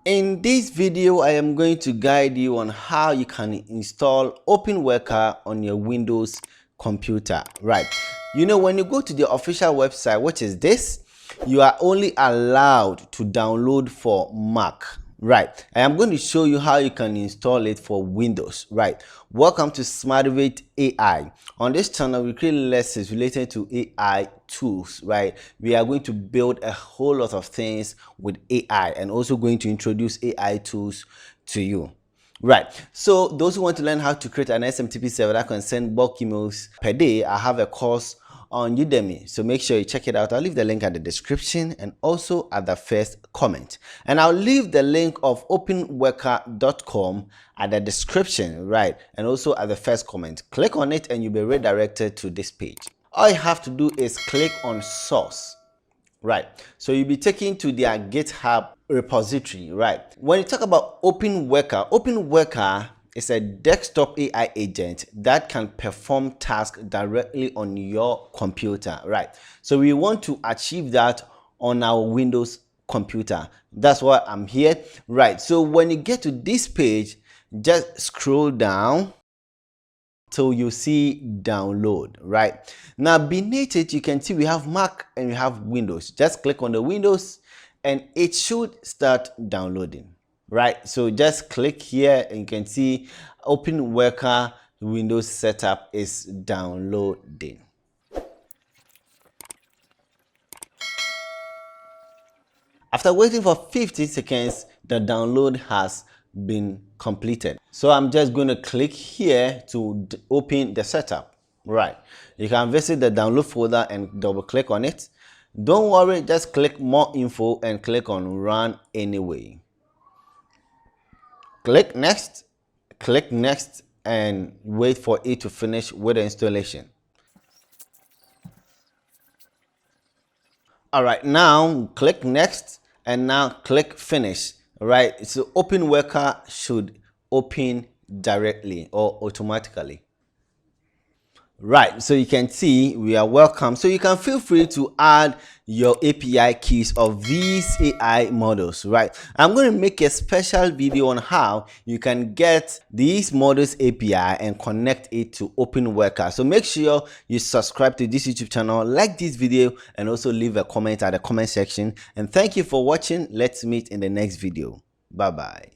In this video, I am going to guide you on how you can install Openworker on your Windows computer. Right. When you go to the official website, which is this, you are only allowed to download for Mac. Right. I am going to show you how you can install it for Windows. Right. Welcome to Smartivate AI. On this channel, we create lessons related to AI tools. Right. We are going to build a whole lot of things with AI and also going to introduce AI tools to you. Right. So those who want to learn how to create an SMTP server that can send bulk emails per day, I have a course on Udemy, so make sure you check it out. I'll leave the link at the description and also at the first comment, and I'll leave the link of openworker.com at the description, right, and also at the first comment. Click on it and you'll be redirected to this page. All you have to do is click on source. Right, so you'll be taken to their GitHub repository. Right, when you talk about Openworker is a desktop AI agent that can perform tasks directly on your computer. Right, so we want to achieve that on our Windows computer. That's why I'm here. Right, so when you get to this page, just scroll down till you see download. Right, now beneath it you can see we have Mac and we have Windows. Just click on the Windows and it should start downloading. Right, so just click here and you can see Openworker Windows setup is downloading. After waiting for 15 seconds, the download has been completed. So I'm just going to click here to open the setup. Right, you can visit the download folder and double click on it. Don't worry, just click more info and click on run anyway. Click next and wait for it to finish with the installation. All right, now click next and now click finish. All right, so Openworker should open directly or automatically. Right, so you can see we are welcome. So you can feel free to add your API keys of these AI models. Right, I'm going to make a special video on how you can get these models API and connect it to Openworker. So make sure you subscribe to this YouTube channel, like this video, and also leave a comment at the comment section. And thank you for watching. Let's meet in the next video. Bye bye.